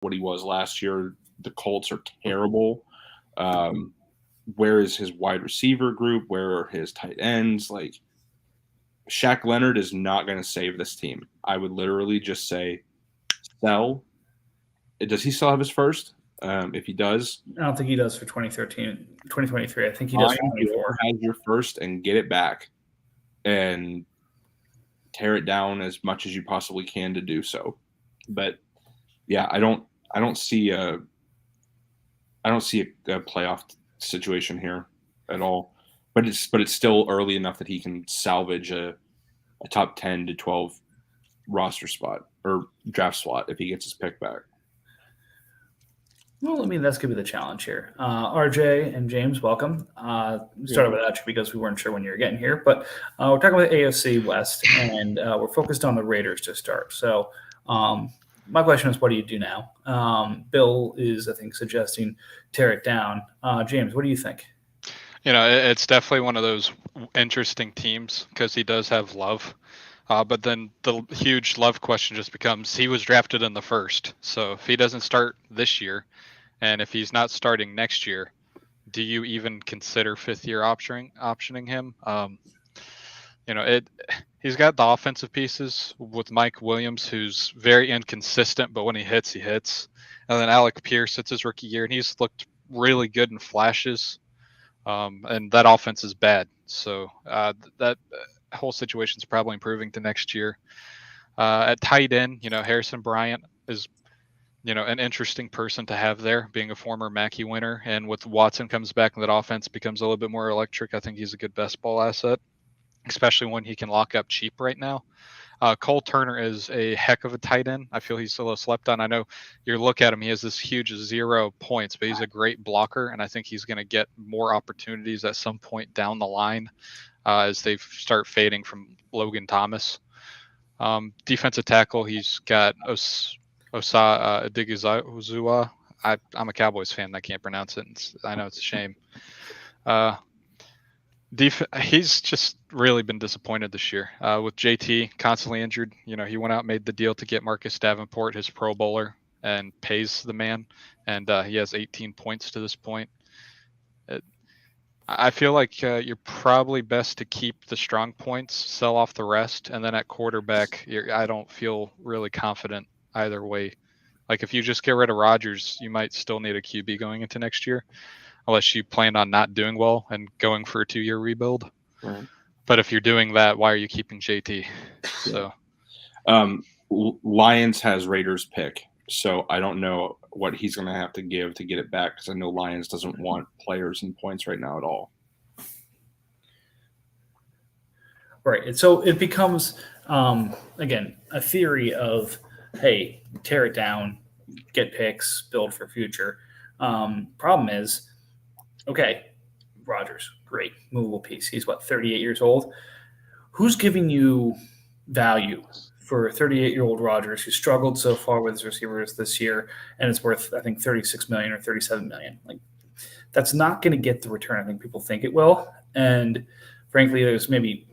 what he was last year. The Colts are terrible. Where is his wide receiver group? Where are his tight ends? Like, Shaq Leonard is not going to save this team. I would literally just say sell. Does he still have his first? If he does, I don't think he does for 2023. I think he does for 24. Has your first and get it back and tear it down as much as you possibly can to do so. But yeah, I don't see a playoff situation here at all. But it's still early enough that he can salvage a top 10 to 12 roster spot or draft slot if he gets his pick back. Well, I mean, that's going to be the challenge here. RJ and James, welcome. Started without you because we weren't sure when you were getting here. But we're talking about the AFC West, and we're focused on the Raiders to start. So my question is, what do you do now? Bill is, I think, suggesting tear it down. James, what do you think? It's definitely one of those interesting teams because he does have Love. But then the huge Love question just becomes, he was drafted in the first. So if he doesn't start this year, and if he's not starting next year, do you even consider fifth-year optioning him? He's got the offensive pieces with Mike Williams, who's very inconsistent, but when he hits, he hits. And then Alec Pierce, it's his rookie year, and he's looked really good in flashes. And that offense is bad. So that whole situation is probably improving to next year. At tight end, Harrison Bryant is, an interesting person to have there, being a former Mackey winner. And with Watson comes back and that offense becomes a little bit more electric, I think he's a good best ball asset, especially when he can lock up cheap right now. Cole Turner is a heck of a tight end. I feel he's a little slept on. I know you look at him, he has this huge 0 points, but he's a great blocker, and I think he's going to get more opportunities at some point down the line as they start fading from Logan Thomas. Defensive tackle, he's got Osa Odigizua. I'm a Cowboys fan. I can't pronounce it. I know it's a shame. He's just really been disappointed this year with JT constantly injured. He went out and made the deal to get Marcus Davenport, his Pro Bowler, and pays the man. And he has 18 points to this point. I feel like you're probably best to keep the strong points, sell off the rest. And then at quarterback, I don't feel really confident either way. Like if you just get rid of Rodgers, you might still need a QB going into next year, unless you plan on not doing well and going for a 2-year rebuild. Right. But if you're doing that, why are you keeping JT? So, Lions has Raiders pick, so I don't know what he's going to have to give to get it back because I know Lions doesn't want players and points right now at all. Right. And so it becomes, again, a theory of, hey, tear it down, get picks, build for future. Problem is, okay, Rodgers, great, movable piece. He's, 38 years old? Who's giving you value for 38-year-old Rodgers who struggled so far with his receivers this year and it's worth, I think, $36 million or $37 million? Like, that's not going to get the return I think people think it will. And frankly, there's maybe,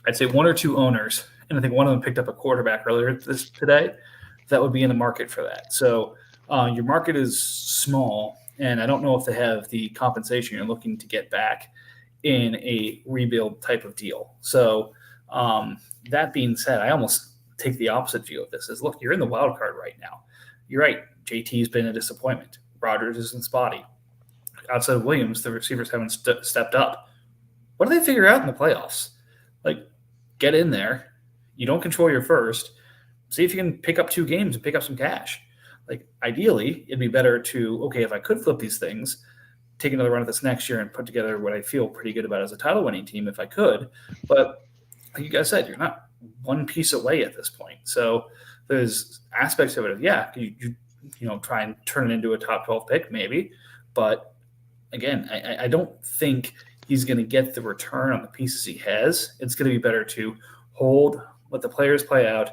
I'd say, 1 or 2 owners, and I think one of them picked up a quarterback earlier today, that would be in the market for that. So your market is small, and I don't know if they have the compensation you're looking to get back in a rebuild type of deal. So that being said, I almost take the opposite view of this. Is, look, you're in the wild card right now. You're right. JT's been a disappointment. Rodgers isn't spotty. Outside of Williams, the receivers haven't stepped up. What do they figure out in the playoffs? Like, get in there. You don't control your first. See if you can pick up 2 games and pick up some cash. Like, ideally, it'd be better to, okay, if I could flip these things, take another run at this next year and put together what I feel pretty good about as a title-winning team if I could. But like you guys said, you're not one piece away at this point. So there's aspects of it of, yeah, you try and turn it into a top 12 pick maybe. But again, I don't think he's going to get the return on the pieces he has. It's going to be better to hold, let the players play out,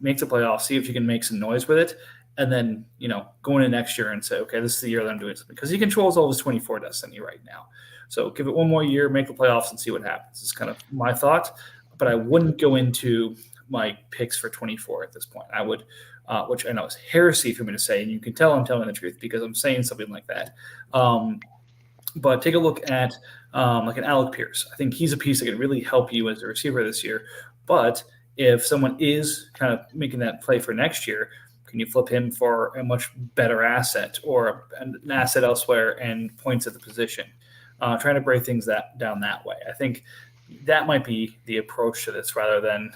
make the playoffs, see if you can make some noise with it, and then, go into next year and say, okay, this is the year that I'm doing something. Because he controls all his 24 destiny right now. So give it one more year, make the playoffs, and see what happens. It's kind of my thought. But I wouldn't go into my picks for 24 at this point. I would, which I know is heresy for me to say, and you can tell I'm telling the truth because I'm saying something like that. But take a look at like an Alec Pierce. I think he's a piece that can really help you as a receiver this year. But if someone is kind of making that play for next year, can you flip him for a much better asset or an asset elsewhere and points at the position? Trying to break things down that way. I think that might be the approach to this rather than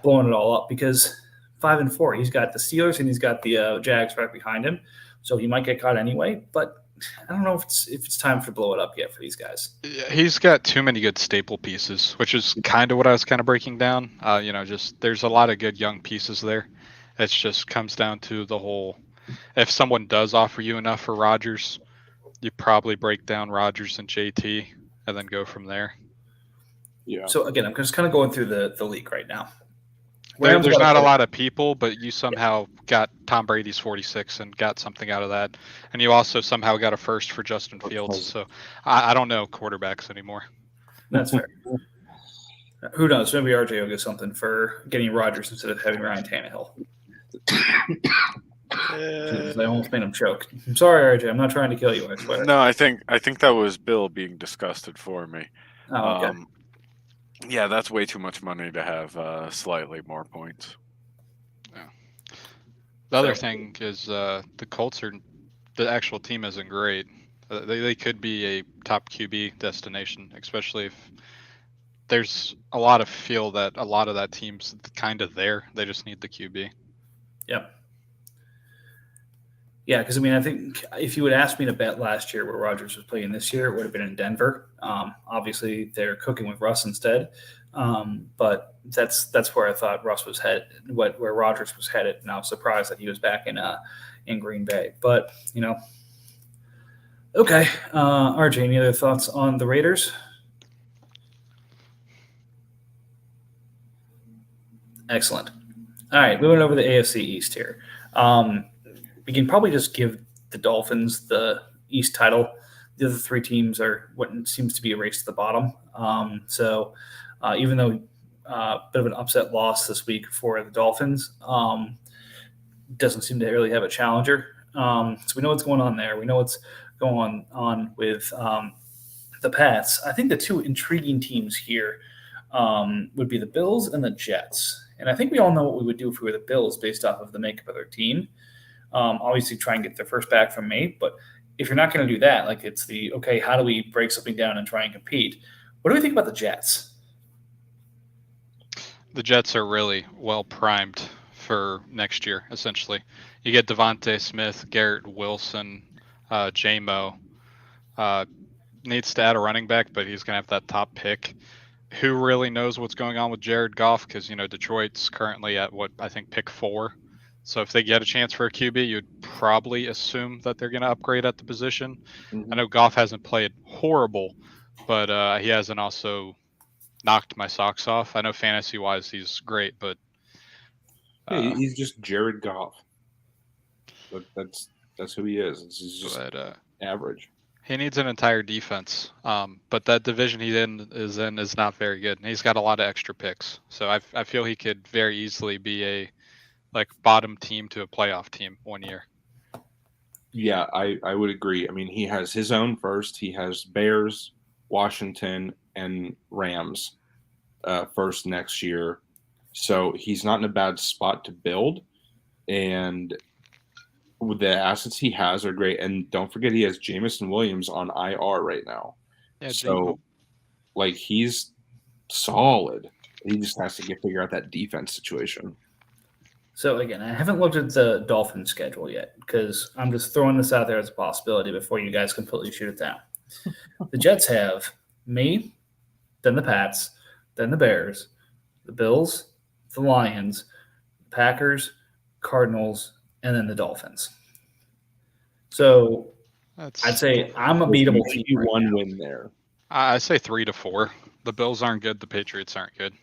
blowing it all up, because 5-4, he's got the Steelers and he's got the Jags right behind him, so he might get caught anyway. But I don't know if it's time to blow it up yet for these guys. Yeah, he's got too many good staple pieces, which is kind of what I was kind of breaking down. Just there's a lot of good young pieces there. It just comes down to the whole. If someone does offer you enough for Rodgers, you probably break down Rodgers and JT and then go from there. Yeah. So again, I'm just kind of going through the league right now. There's not a lot of people, but you somehow got Tom Brady's 46 and got something out of that. And you also somehow got a first for Justin Fields. So I don't know quarterbacks anymore. That's fair. Who knows? Maybe RJ will get something for getting Rodgers instead of having Ryan Tannehill. I almost made him choke. I'm sorry, RJ. I'm not trying to kill you, I swear. No, I think that was Bill being disgusted for me. Oh, okay. Yeah, that's way too much money to have slightly more points. Yeah. The other thing is the Colts the actual team isn't great. They could be a top QB destination, especially if there's a lot of feel that a lot of that team's kind of there. They just need the QB. Yep. Yeah, because I think if you would ask me to bet last year where Rodgers was playing this year, it would have been in Denver. Obviously, they're cooking with Russ instead, but that's where I thought Russ was headed, where Rodgers was headed, and I was surprised that he was back in Green Bay. But okay, RJ, any other thoughts on the Raiders? Excellent. All right, moving over to the AFC East here. We can probably just give the Dolphins the East title. The other three teams are what seems to be a race to the bottom. So even though a bit of an upset loss this week for the Dolphins, doesn't seem to really have a challenger. So we know what's going on there. We know what's going on with the Pats. I think the two intriguing teams here would be the Bills and the Jets. And I think we all know what we would do if we were the Bills based off of the makeup of their team. Obviously try and get their first back from me, but if you're not going to do that, like it's okay, how do we break something down and try and compete? What do we think about the Jets? The Jets are really well primed for next year, essentially. You get Devontae Smith, Garrett Wilson, J-Mo. Needs to add a running back, but he's going to have that top pick. Who really knows what's going on with Jared Goff? Because, Detroit's currently at pick 4. So if they get a chance for a QB, you'd probably assume that they're going to upgrade at the position. Mm-hmm. I know Goff hasn't played horrible, but he hasn't also knocked my socks off. I know fantasy-wise he's great, but he's just Jared Goff. But that's who he is. He's just average. He needs an entire defense, but that division he is in is not very good. And he's got a lot of extra picks, so I feel he could very easily be a bottom team to a playoff team one year. Yeah, I would agree. I mean, he has his own first. He has Bears, Washington, and Rams first next year. So he's not in a bad spot to build. And the assets he has are great. And don't forget he has Jamison Williams on IR right now. Yeah, so, he's solid. He just has to figure out that defense situation. So, again, I haven't looked at the Dolphins schedule yet because I'm just throwing this out there as a possibility before you guys completely shoot it down. The Jets have me, then the Pats, then the Bears, the Bills, the Lions, the Packers, Cardinals, and then the Dolphins. So I'd say I'm a beatable team. One win there. I say 3 to 4. The Bills aren't good. The Patriots aren't good.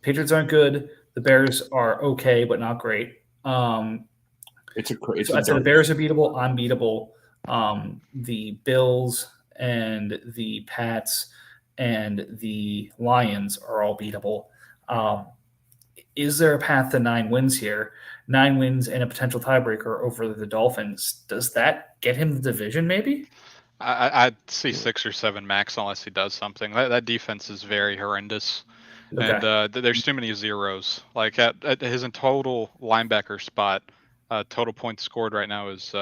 Patriots aren't good. The Bears are okay, but not great. I'd say the Bears are beatable. I'm beatable. The Bills and the Pats and the Lions are all beatable. Is there a path to 9 wins here? 9 wins and a potential tiebreaker over the Dolphins. Does that get him the division maybe? I'd see 6 or 7 max unless he does something. That defense is very horrendous. Okay. And there's too many zeros. Like at his total linebacker spot, total points scored right now is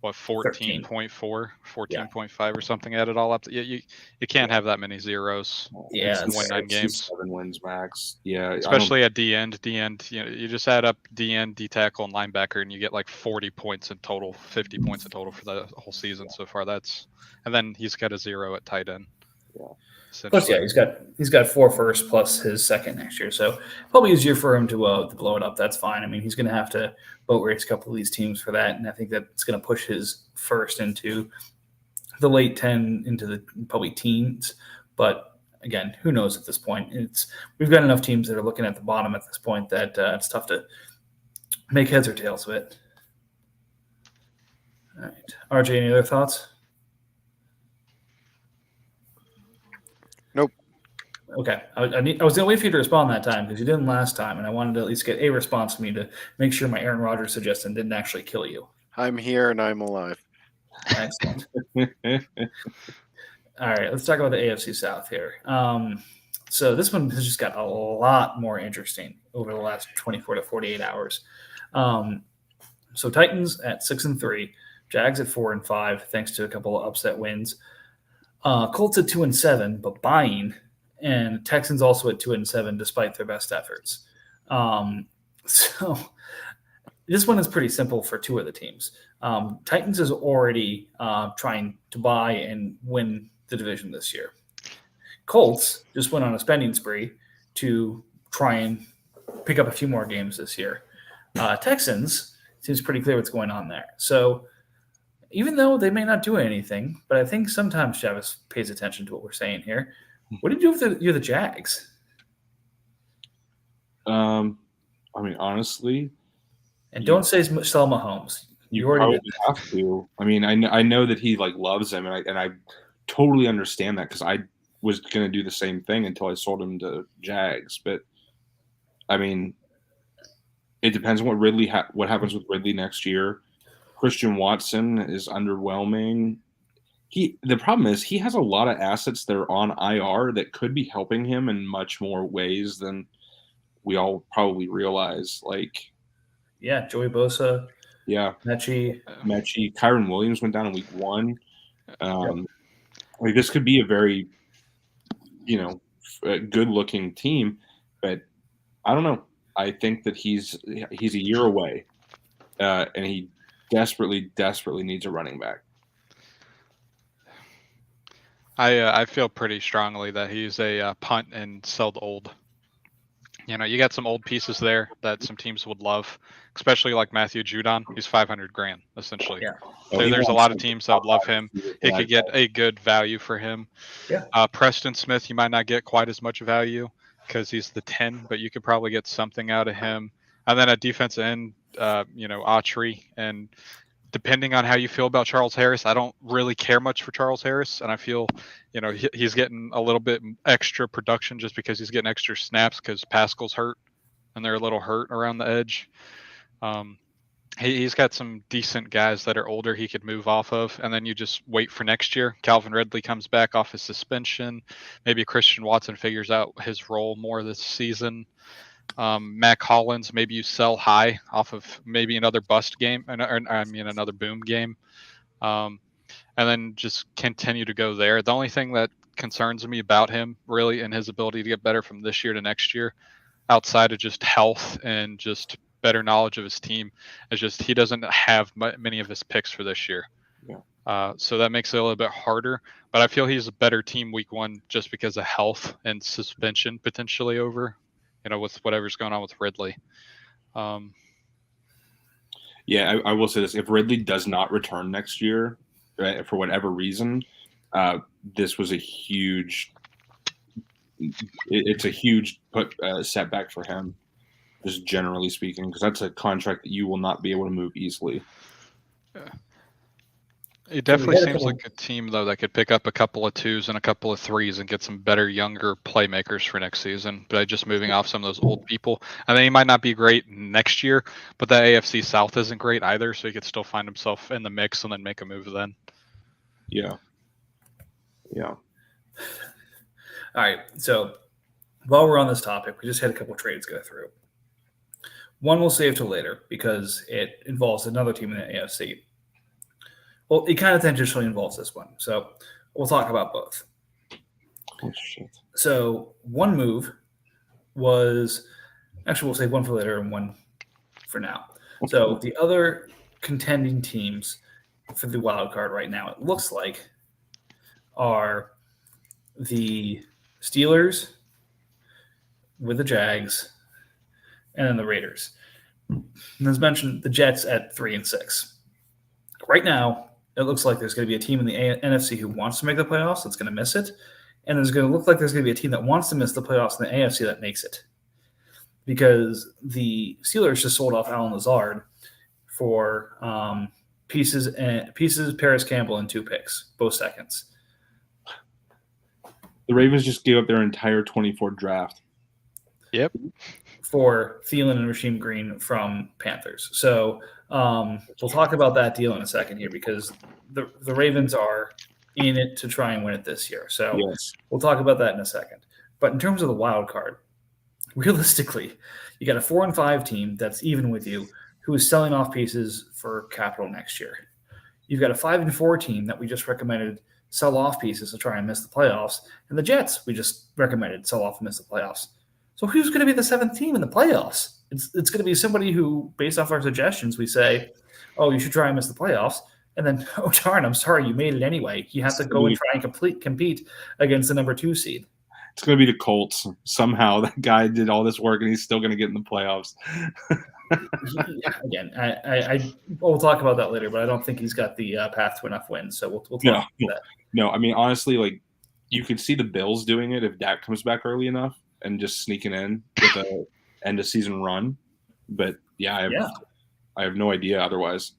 14.4, 14.5 or something. Add it all up. You can't have that many zeros. Yeah, to win 9 games. 7 wins max. Yeah, especially at D end. You just add up D end, D tackle, and linebacker, and you get like 40 points in total, 50 points in total for the whole season so far. And then he's got a 0 at tight end. Yeah. Plus, yeah, he's got 4 first plus his second next year, so probably easier for him to blow it up. That's fine. I mean, he's going to have to boat race a couple of these teams for that, and I think that's going to push his first into the late 10, into the probably teens. But again, who knows at this point? We've got enough teams that are looking at the bottom at this point that it's tough to make heads or tails of it. All right, RJ, any other thoughts? Nope. Okay. I was going to wait for you to respond that time because you didn't last time, and I wanted to at least get a response from you to make sure my Aaron Rodgers suggestion didn't actually kill you. I'm here and I'm alive. Excellent. All right, let's talk about the AFC South here. So this one has just got a lot more interesting over the last 24 to 48 hours. So Titans at 6-3, Jags at 4-5, thanks to a couple of upset wins. Colts at 2-7, but buying, and Texans also at 2-7 despite their best efforts. So this one is pretty simple for 2 of the teams. Titans is already trying to buy and win the division this year. Colts just went on a spending spree to try and pick up a few more games this year. Texans, seems pretty clear what's going on there. So even though they may not do anything, but I think sometimes Travis pays attention to what we're saying here. What did you do with the Jags? I mean, honestly, and don't say sell Mahomes. You probably have to. I mean, I know that he loves him, and I totally understand that because I was going to do the same thing until I sold him to Jags. But I mean, it depends on what happens with Ridley next year. Christian Watson is underwhelming. The problem is he has a lot of assets that are on IR that could be helping him in much more ways than we all probably realize. Yeah, Joey Bosa. Yeah, Mechie. Kyron Williams went down in week 1. This could be a very, good-looking team, but I don't know. I think that he's a year away, and he desperately needs a running back. I feel pretty strongly that he's a punt and sell the old. You got some old pieces there that some teams would love, especially like Matthew Judon. He's $500,000 essentially. Yeah. There's a lot of teams that would love him. He could get a good value for him. Yeah. Preston Smith, you might not get quite as much value because he's the 10, but you could probably get something out of him. And then at defensive end, Autry, and depending on how you feel about Charles Harris, I don't really care much for Charles Harris, and I feel, he's getting a little bit extra production just because he's getting extra snaps because Pascal's hurt, and they're a little hurt around the edge. He's got some decent guys that are older he could move off of, and then you just wait for next year. Calvin Ridley comes back off his suspension. Maybe Christian Watson figures out his role more this season. Mac Hollins, maybe you sell high off of maybe another bust game, another boom game, and then just continue to go there. The only thing that concerns me about him really and his ability to get better from this year to next year, outside of just health and just better knowledge of his team, is just he doesn't have many of his picks for this year. Yeah. So that makes it a little bit harder, but I feel he's a better team week 1 just because of health and suspension potentially over, with whatever's going on with Ridley. Yeah, I will say this. If Ridley does not return next year, right, for whatever reason, this was a huge setback for him, just generally speaking, because that's a contract that you will not be able to move easily. It definitely had a seems couple- like a team, though, that could pick up a couple of 2s and a couple of 3s and get some better, younger playmakers for next season by just moving off some of those old people. I mean, he might not be great next year, but the AFC South isn't great either, so he could still find himself in the mix and then make a move then. Yeah. All right. So while we're on this topic, we just had a couple trades go through. One we'll save till later because it involves another team in the AFC. Well, it kind of tangentially involves this one. So we'll talk about both. Oh, shit. So one move was actually we'll save one for later and one for now. So the other contending teams for the wild card right now, it looks like, are the Steelers with the Jags and then the Raiders. And as mentioned, the Jets at 3-6. Right now, it looks like there's going to be a team in the NFC who wants to make the playoffs that's going to miss it. And there's going to look like there's going to be a team that wants to miss the playoffs in the AFC that makes it. Because the Steelers just sold off Alan Lazard for pieces, Paris Campbell, and 2 picks, both seconds. The Ravens just gave up their entire 24 draft. Yep. For Thielen and Rasheem Green from Panthers. So we'll talk about that deal in a second here because the Ravens are in it to try and win it this year. So Yes. we'll talk about that in a second. But in terms of the wild card, realistically, you got a 4-5 team that's even with you who is selling off pieces for capital next year. You've got a 5-4 team that we just recommended sell off pieces to try and miss the playoffs. And the Jets, we just recommended sell off and miss the playoffs. So who's going to be the 7th team in the playoffs? It's going to be somebody who, based off our suggestions, we say, oh, you should try and miss the playoffs. And then, oh, darn, I'm sorry, you made it anyway. You have to go and try and compete against the number 2 seed. It's going to be the Colts. Somehow that guy did all this work and he's still going to get in the playoffs. Again, we'll talk about that later, but I don't think he's got the path to enough wins. So we'll talk about that. No, I mean, honestly, like you could see the Bills doing it if Dak comes back early enough and just sneaking in with a end of season run. But I have no idea otherwise.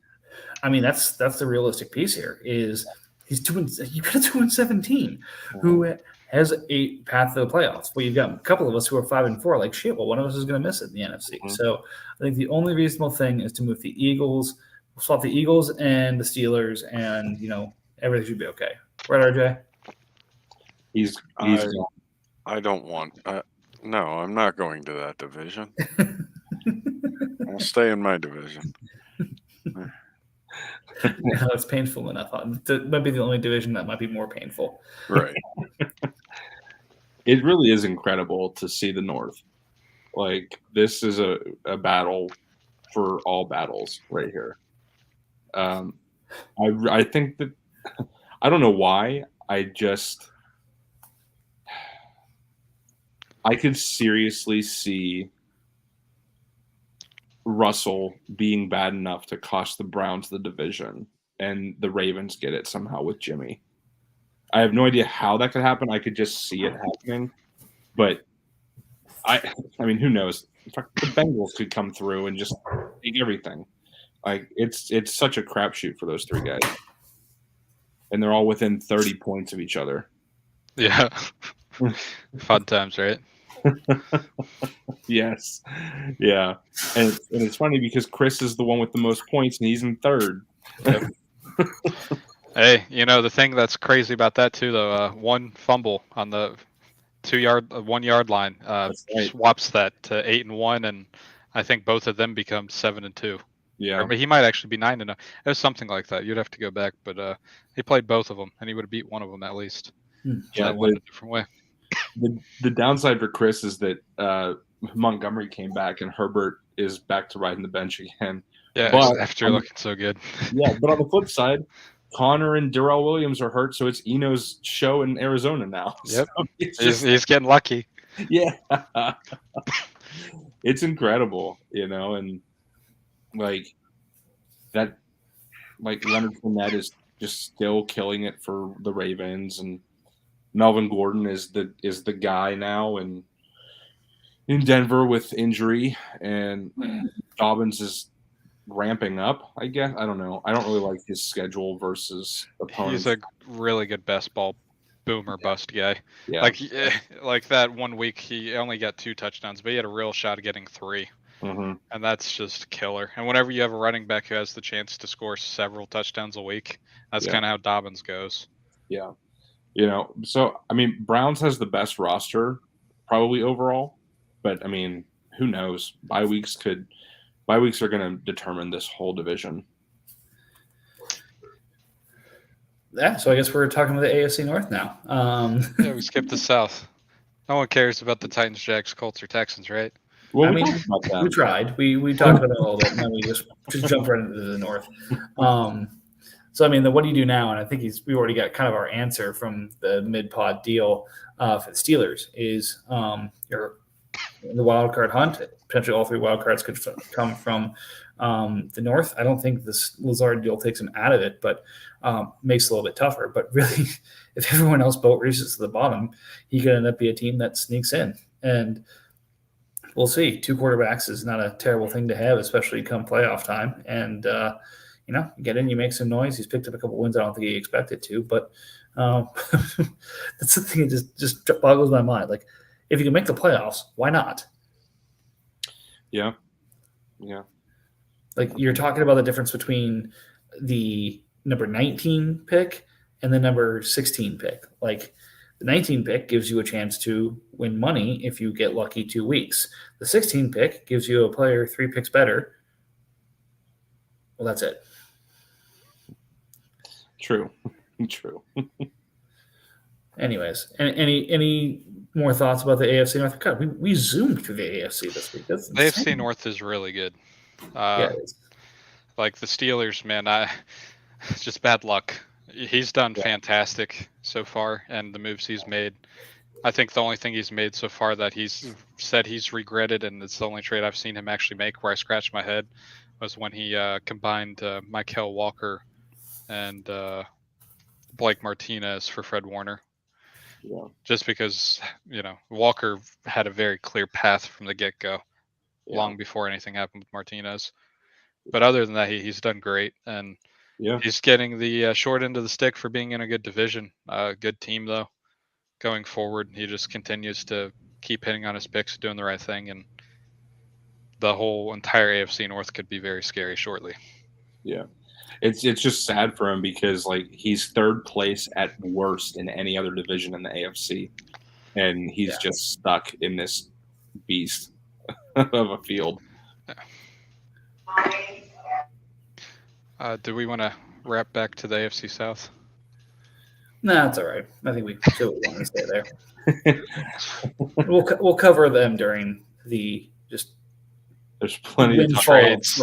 I mean, that's the realistic piece here. Is you got a 2-17 who has a path to the playoffs. Well, you've got a couple of us who are 5-4. Like shit. Well, one of us is going to miss it in the NFC. Mm-hmm. So I think the only reasonable thing is to move the Eagles. We'll swap the Eagles and the Steelers, and everything should be okay. Right, RJ? He's I don't want. No, I'm not going to that division. I'll stay in my division. No, it's painful enough. It might be the only division that might be more painful. Right. It really is incredible to see the North. Like, this is a battle for all battles right here. I think that I don't know why. I could seriously see Russell being bad enough to cost the Browns the division and the Ravens get it somehow with Jimmy. I have no idea how that could happen. I could just see it happening. But I mean, who knows? In fact, the Bengals could come through and just take everything. Like it's such a crapshoot for those 3 guys. And they're all within 30 points of each other. Yeah. Fun times, right? Yes. Yeah. And it's funny because Chris is the one with the most points and he's in 3rd. Yep. Hey, the thing that's crazy about that too, though, one fumble on the 1 yard line swaps that to 8-1, and I think both of them become 7-2. Yeah, or he might actually be 9-0. It was something like that. You'd have to go back, but he played both of them, and he would have beat one of them at least. Yeah, that went a different way. The downside for Chris is that Montgomery came back, and Herbert is back to riding the bench again. Yeah, but after looking so good. Yeah, but on the flip side, Connor and Darrell Williams are hurt, so it's Eno's show in Arizona now. Yep, So he's getting lucky. Yeah, it's incredible, and like that, like Leonard Fournette is just still killing it for the Ravens, and Melvin Gordon is the guy now, and in Denver with injury, and Dobbins is ramping up, I guess. I don't know. I don't really like his schedule versus opponents. He's a really good best ball boomer bust guy. Yeah. Like that one week he only got 2 touchdowns, but he had a real shot of getting 3. Mm-hmm. And that's just killer. And whenever you have a running back who has the chance to score several touchdowns a week, that's kind of how Dobbins goes. Yeah. So, I mean, Browns has the best roster probably overall, but I mean, who knows? Bye weeks are going to determine this whole division. Yeah, so I guess we're talking about the AFC North now. Yeah, we skipped the South. No one cares about the Titans, Jags, Colts, or Texans, right? Well, I mean, we tried. We talked about it a little bit, and then we just jumped right into the North. So, I mean, what do you do now? And I think we already got kind of our answer from the mid-pod deal for the Steelers is you're in the wild card hunt. Potentially all 3 wild cards could come from the North. I don't think this Lazard deal takes him out of it, but makes it a little bit tougher. But really, if everyone else boat races to the bottom, he could end up being a team that sneaks in. And we'll see. 2 quarterbacks is not a terrible thing to have, especially come playoff time. And, you get in, you make some noise. He's picked up a couple wins I don't think he expected to. But that's the thing that just boggles my mind. Like, if you can make the playoffs, why not? Yeah. Like, you're talking about the difference between the number 19 pick and the number 16 pick. Like, the 19 pick gives you a chance to win money if you get lucky 2 weeks. The 16 pick gives you a player 3 picks better. Well, that's it. True. Anyways, any more thoughts about the AFC North? God, we zoomed through the AFC this week. That's the AFC North is really good. Like the Steelers, man, it's just bad luck. He's done fantastic so far, and the moves he's made. I think the only thing he's made so far that he's said he's regretted, and it's the only trade I've seen him actually make where I scratched my head, was when he combined Mykal Walker and Blake Martinez for Fred Warner. Yeah. Just because, Walker had a very clear path from the get-go, long before anything happened with Martinez. But other than that, he's done great, and he's getting the short end of the stick for being in a good division. Good team, though, going forward. He just continues to keep hitting on his picks, doing the right thing, and the whole entire AFC North could be very scary shortly. Yeah. It's just sad for him because, like, he's 3rd place at worst in any other division in the AFC, and he's just stuck in this beast of a field. Do we want to wrap back to the AFC South? No, that's all right. I think we still want to stay there. We'll cover them during the just. There's plenty of trades.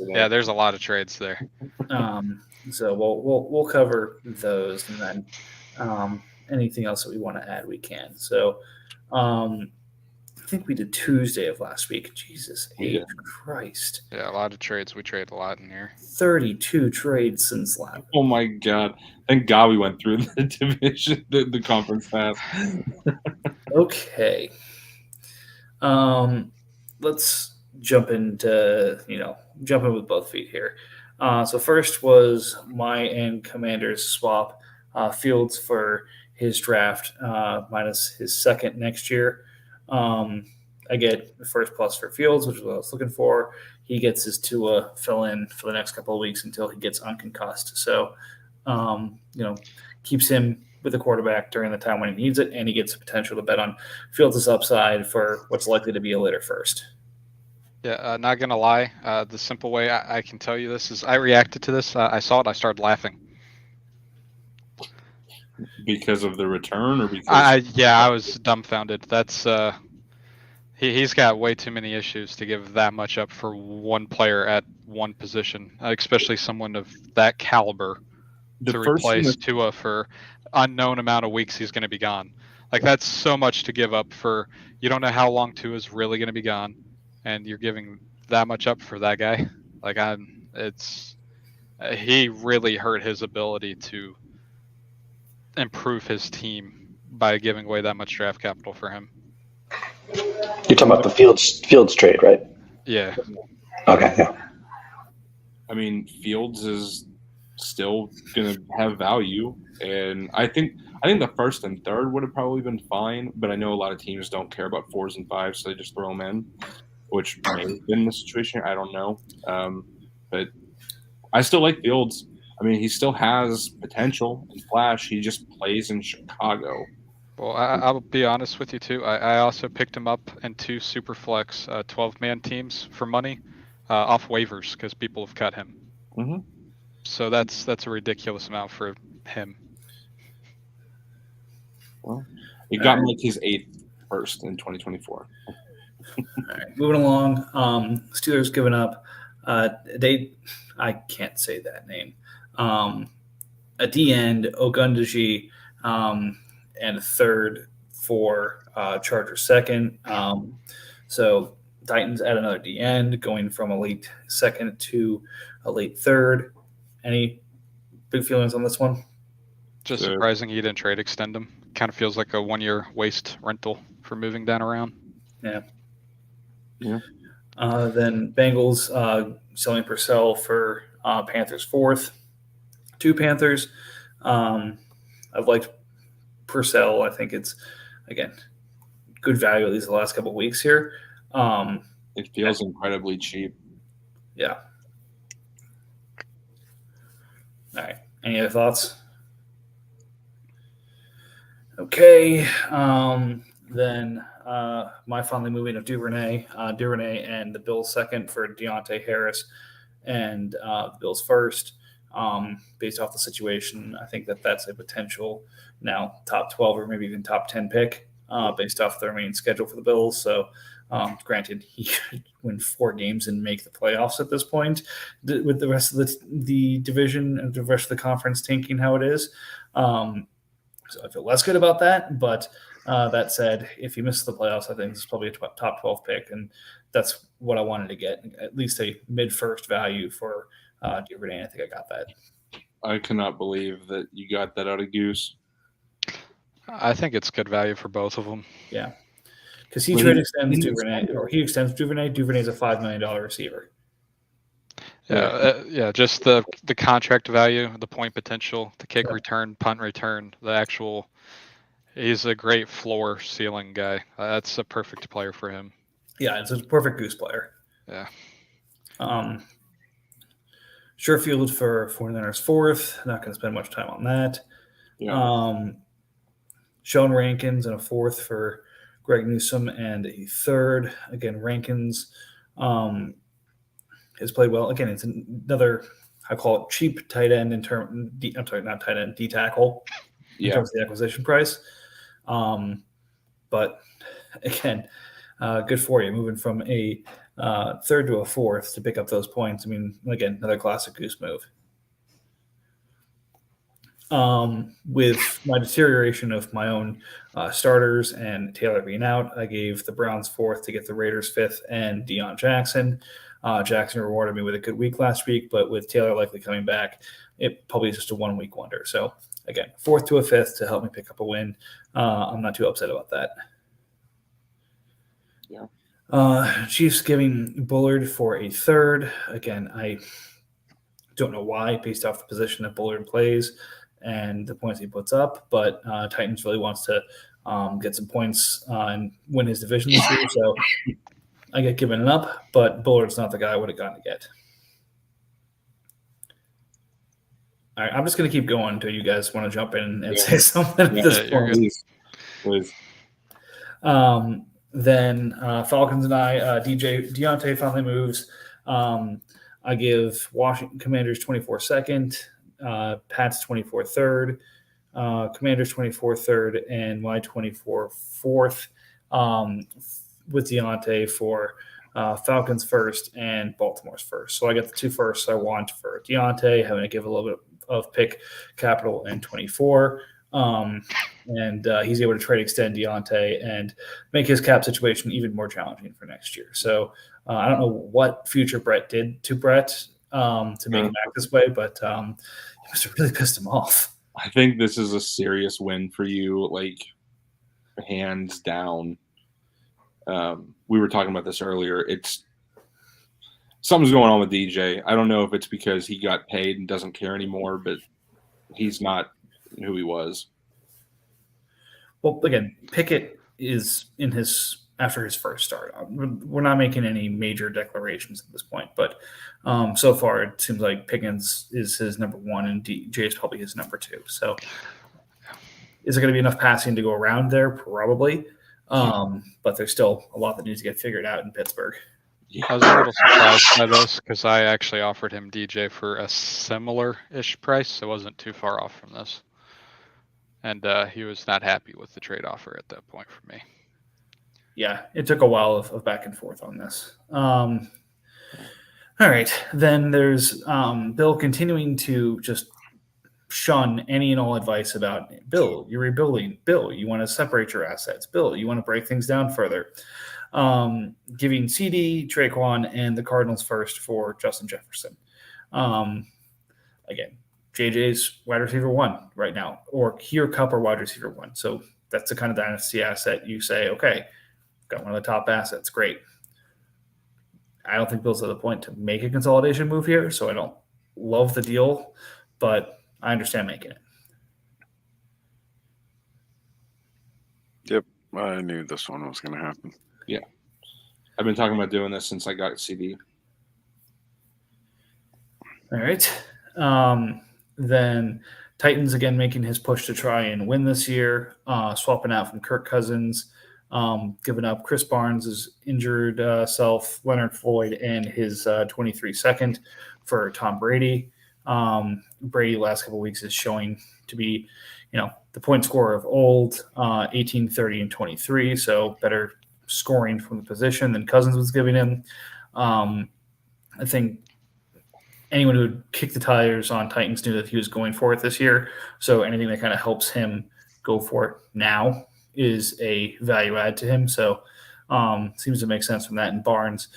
Yeah, there's a lot of trades there. So we'll cover those, and then anything else that we want to add, we can. So I think we did Tuesday of last week. Jesus H. Christ. Yeah, a lot of trades. We trade a lot in here. 32 trades since last. Oh my God! Thank God we went through the division, the conference fast. Okay. Let's jump in with both feet here. So first was my and Commander's swap. Fields for his draft minus his 2nd next year. I get the 1st plus for Fields, which is what I was looking for. He gets his Tua fill in for the next couple of weeks until he gets unconcussed. So, keeps him with the quarterback during the time when he needs it, and he gets the potential to bet on Fields' upside for what's likely to be a later first. Yeah, not going to lie. The simple way I can tell you this is I reacted to this. I saw it. I started laughing. Because of the return, or because? I was dumbfounded. That's he's got way too many issues to give that much up for one player at one position, especially someone of that caliber to replace Tua for unknown amount of weeks he's going to be gone. Like, that's so much to give up for. You don't know how long Tua's really going to be gone, and you're giving that much up for that guy. Like, he really hurt his ability to improve his team by giving away that much draft capital for him. You're talking about the Fields trade, right? Yeah. Okay. Yeah. I mean, Fields is still going to have value, and I think the first and third would have probably been fine, but I know a lot of teams don't care about 4s and 5s, so they just throw them in, which may have been the situation. I don't know, but I still like Fields. I mean, he still has potential and flash. He just plays in Chicago. Well, I'll be honest with you too. I also picked him up in 2 super flex 12-man teams for money off waivers because people have cut him. Mm-hmm. So that's a ridiculous amount for him. Well, he got like his 8th first in 2024. All right, moving along. Steelers giving up. I can't say that name. A D end, Ogundeji, and a third for Chargers second. So Titans add another D end, going from a late second to a late third. Any big feelings on this one? Just surprising he didn't trade extend him. Kind of feels like a 1-year waste rental for moving down around. Yeah. Yeah. Then Bengals selling Purcell for Panthers 4th. 2 Panthers. I've liked Purcell. I think it's, again, good value at least the last couple of weeks here. It feels incredibly cheap. Yeah. All right. Any other thoughts? Okay. Then my finally moving of Duvernay and the Bills second for Deontay Harris and Bills first. Based off the situation, I think that's a potential now top 12 or maybe even top 10 pick based off the remaining schedule for the Bills. So granted, he could win 4 games and make the playoffs at this point with the rest of the division and the rest of the conference tanking how it is. So I feel less good about that. But that said, if he misses the playoffs, I think this is probably a top 12 pick. And that's what I wanted to get, at least a mid-first value for Duvernay. I think I got that. I cannot believe that you got that out of Goose. I think it's good value for both of them. Yeah. Because he trade extends Duvernay, or he extends Duvernay. Duvernay's a $5 million receiver. Yeah, just the contract value, the point potential, the kick return, punt return, the actual. He's a great floor ceiling guy. That's a perfect player for him. Yeah, it's a perfect Goose player. Yeah. Sherfield for 49ers 4th. Not going to spend much time on that. Yeah. Sean Rankins and a 4th for Greg Newsome and a 3rd. Again, Rankins has played well. Again, it's another, I call it cheap tight end in term. I'm sorry, not tight end, D tackle in terms of the acquisition price. But again, good for you moving from a 3rd to a 4th to pick up those points. I mean, again, another classic Goose move. With my deterioration of my own starters and Taylor being out, I gave the Browns 4th to get the Raiders 5th and Deion Jackson. Jackson rewarded me with a good week last week, but with Taylor likely coming back, it probably is just a 1-week wonder. So again, 4th to a 5th to help me pick up a win. I'm not too upset about that. Yeah. Chiefs giving Bullard for a 3rd. Again, I don't know why, based off the position that Bullard plays and the points he puts up, but Titans really wants to get some points and win his division this year. So I get given it up, but Bullard's not the guy I would have gotten to get. All right, I'm just going to keep going until you guys want to jump in and say something at this point. Please. Then Falcons and I, Deontay finally moves. I give Washington Commanders 24 second, Pats 24 third, Commanders 24 third, and my 24 fourth with Deontay for Falcons first and Baltimore's first. So I get the 2 firsts I want for Deontay, having to give a little bit of pick capital in 24. And he's able to trade extend Deontay and make his cap situation even more challenging for next year. So I don't know what future Brett did to Brett to make him act this way, but it must have really pissed him off. I think this is a serious win for you, like hands down. We were talking about this earlier. It's something's going on with DJ. I don't know if it's because he got paid and doesn't care anymore, but he's not who he was. Well, again, Pickett is after his first start. We're not making any major declarations at this point, but so far it seems like Pickens is his number one and DJ is probably his number two. So is there going to be enough passing to go around there? Probably. But there's still a lot that needs to get figured out in Pittsburgh. I was a little surprised by this because I actually offered him DJ for a similar-ish price. So it wasn't too far off from this. And he was not happy with the trade offer at that point for me. Yeah, it took a while of back and forth on this. All right. Then there's Bill continuing to just shun any and all advice about, Bill, you're rebuilding. Bill, you want to separate your assets. Bill, you want to break things down further. Giving CD, Traquan, and the Cardinals first for Justin Jefferson. Again, JJ's wide receiver one right now, or Keir Cup or wide receiver one. So that's the kind of dynasty asset you say, okay, got one of the top assets. Great. I don't think Bill's at the point to make a consolidation move here, so I don't love the deal, but I understand making it. Yep, I knew this one was going to happen. Yeah. I've been talking about doing this since I got CD. All right. Then Titans again making his push to try and win this year, swapping out from Kirk Cousins, giving up Chris Barnes' injured self, Leonard Floyd, and his 23 second for Tom Brady. Brady last couple of weeks is showing to be, the point scorer of old, 18, 30, and 23. So better scoring from the position than Cousins was giving him. I think anyone who would kick the tires on Titans knew that he was going for it this year. So anything that kind of helps him go for it now is a value add to him. So seems to make sense from that. And Barnes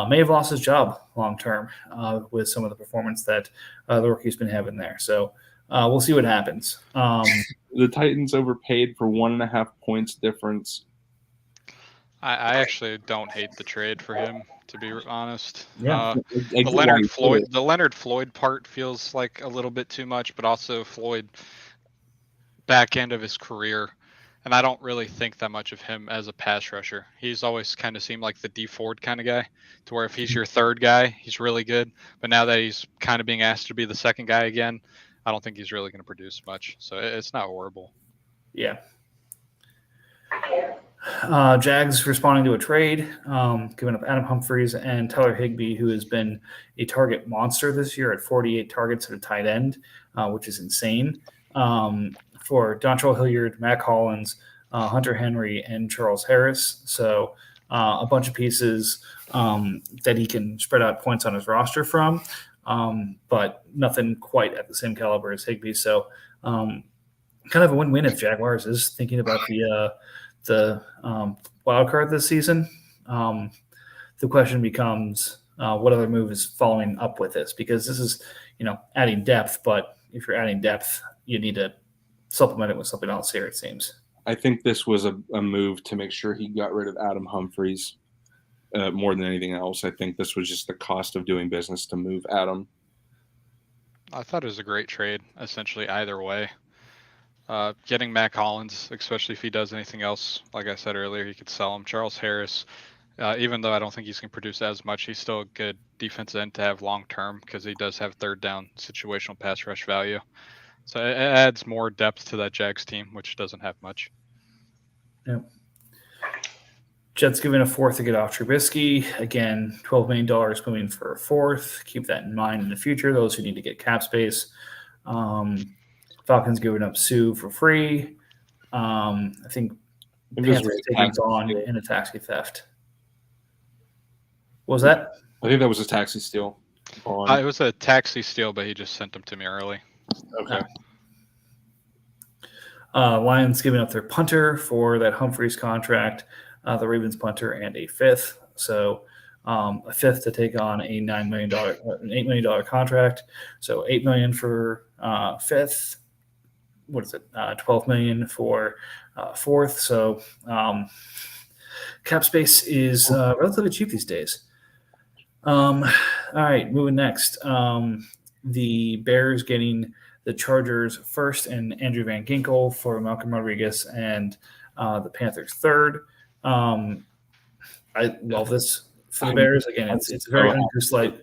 may have lost his job long term with some of the performance that the rookie's been having there. So we'll see what happens. The Titans overpaid for 1.5 points difference. I actually don't hate the trade for him, to be honest. Yeah. The Leonard Floyd part feels like a little bit too much, but also Floyd back end of his career. And I don't really think that much of him as a pass rusher. He's always kind of seemed like the D Ford kind of guy, to where if he's your third guy, he's really good. But now that he's kind of being asked to be the second guy again, I don't think he's really going to produce much. So it's not horrible. Yeah. Jags responding to a trade, giving up Adam Humphries and Tyler Higbee, who has been a target monster this year at 48 targets at a tight end, which is insane. For Dontrell Hilliard, Mac Hollins, Hunter Henry, and Charles Harris. So a bunch of pieces that he can spread out points on his roster from, but nothing quite at the same caliber as Higbee. So kind of a win-win if Jaguars is thinking about the wild card this season. The question becomes what other move is following up with this, because this is, adding depth, but if you're adding depth, you need to supplement it with something else here, it seems. I think this was a move to make sure he got rid of Adam Humphries more than anything else. I think this was just the cost of doing business to move Adam. I thought it was a great trade, essentially, either way. Getting Mac Hollins, especially if he does anything else, like I said earlier, he could sell him. Charles Harris, even though I don't think he's going to produce as much, he's still a good defensive end to have long-term because he does have third down situational pass rush value. So it adds more depth to that Jags team, which doesn't have much. Yep. Jets giving a fourth to get off Trubisky. Again, $12 million moving for a fourth. Keep that in mind in the future, those who need to get cap space. Falcons giving up Sue for free. I think Panthers taking on in a taxi theft. What was that? I think that was a taxi steal. It was a taxi steal, but he just sent them to me early. Okay. Lions giving up their punter for that Humphreys contract, the Ravens punter, and a fifth. So a fifth to take on a $8 million contract. So $8 million for fifth. What is it? $12 million for fourth. So cap space is relatively cheap these days. All right, moving next. The Bears getting the Chargers first and Andrew Van Ginkel for Malcolm Rodriguez, and the Panthers third. I love this for the Bears. Again, it's a very ungoose-like.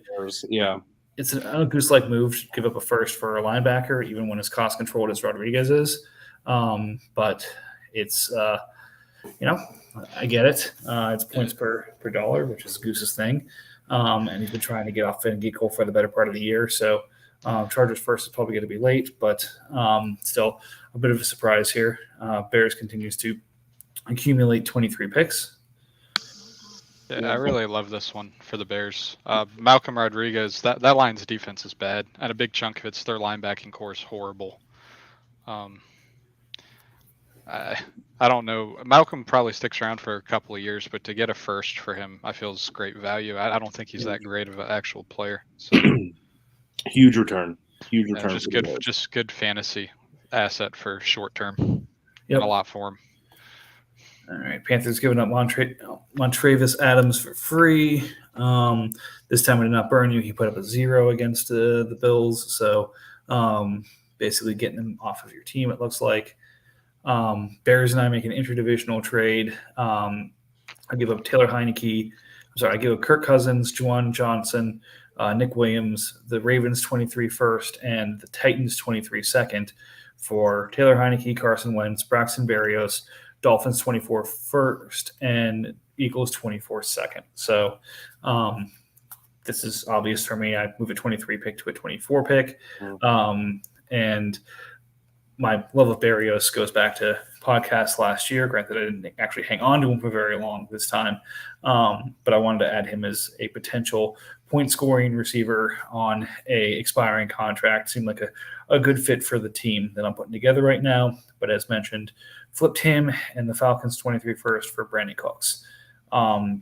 Yeah. It's an ungoose-like move to give up a first for a linebacker, even when as cost-controlled as Rodriguez is. But it's, I get it. It's points per dollar, which is Goose's thing. And he's been trying to get off Van Ginkel for the better part of the year. So Chargers first is probably going to be late, but still a bit of a surprise here. Bears continues to accumulate 23 picks. Yeah, I really love this one for the Bears. Malcolm Rodriguez, that line's defense is bad, and a big chunk of it's their linebacking core is horrible. I don't know. Malcolm probably sticks around for a couple of years, but to get a first for him, I feel is great value. I don't think he's that great of an actual player. So. Huge return. Yeah, just good fantasy asset for short term. Yep. And a lot for him. All right, Panthers giving up Montravis Adams for free. This time I did not burn you. He put up a 0 against the Bills. So basically getting him off of your team, it looks like. Bears and I make an interdivisional trade. I give up Taylor Heineke. I give up Kirk Cousins, Juwan Johnson, Nick Williams, the Ravens 23 first, and the Titans 23 second for Taylor Heineke, Carson Wentz, Braxton Berrios, Dolphins 24 first, and Eagles 24 second. So this is obvious for me. I move a 23 pick to a 24 pick. And my love of Berrios goes back to podcast last year. Granted, I didn't actually hang on to him for very long this time. But I wanted to add him as a potential point-scoring receiver on a expiring contract. Seemed like a good fit for the team that I'm putting together right now. But as mentioned, flipped him and the Falcons 23 first for Brandy Cooks. I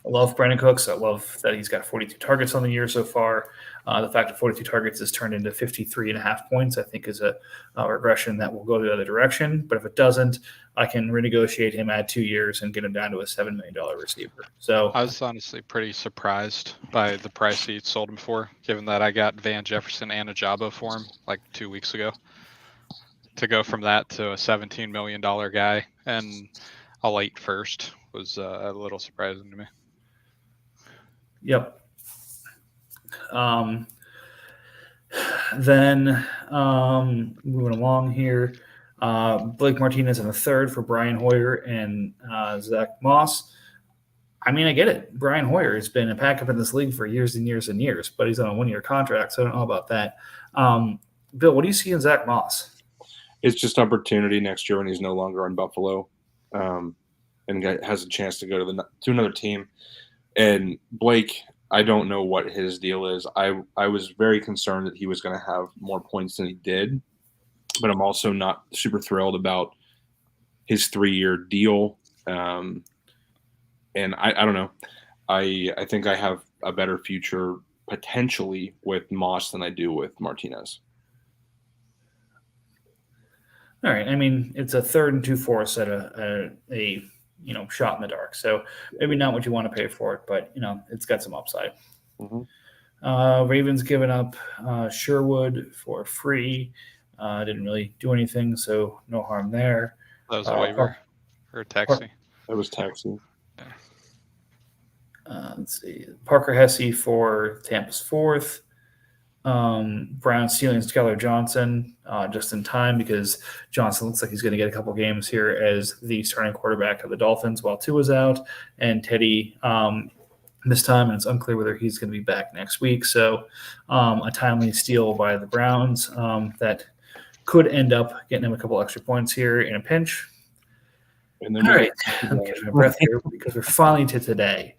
love Brandy Cooks. I love that he's got 42 targets on the year so far. The fact that 42 targets is turned into 53.5 points, I think, is a regression that will go the other direction. But if it doesn't, I can renegotiate him, add 2 years, and get him down to a $7 million receiver. So I was honestly pretty surprised by the price he sold him for, given that I got Van Jefferson and Ajabo for him like 2 weeks ago. To go from that to a $17 million guy and a late first was a little surprising to me. Yep. Then moving along here, Blake Martinez in the third for Brian Hoyer and Zach Moss. I mean, I get it. Brian Hoyer has been a backup in this league for years and years and years, but he's on a 1-year contract, so I don't know about that. Bill, what do you see in Zach Moss? It's just opportunity next year when he's no longer on Buffalo, and has a chance to go to another team. And Blake, I don't know what his deal is. I was very concerned that he was going to have more points than he did, but I'm also not super thrilled about his 3-year deal. And I don't know. I think I have a better future potentially with Moss than I do with Martinez. All right. I mean, it's a 3rd and 2/4 at a shot in the dark. So maybe not what you want to pay for it, but it's got some upside. Mm-hmm. Ravens giving up Sherwood for free. Didn't really do anything, so no harm there. That was a waiver or a taxi. That was taxi. Let's see. Parker Hesse for Tampa's 4th. Brown stealing Skylar Johnson just in time because Johnson looks like he's going to get a couple games here as the starting quarterback of the Dolphins while Tua's out, and Teddy this time, and it's unclear whether he's going to be back next week. So a timely steal by the Browns that could end up getting him a couple extra points here in a pinch. And then all right, I'm catching my breath here because we're finally to today.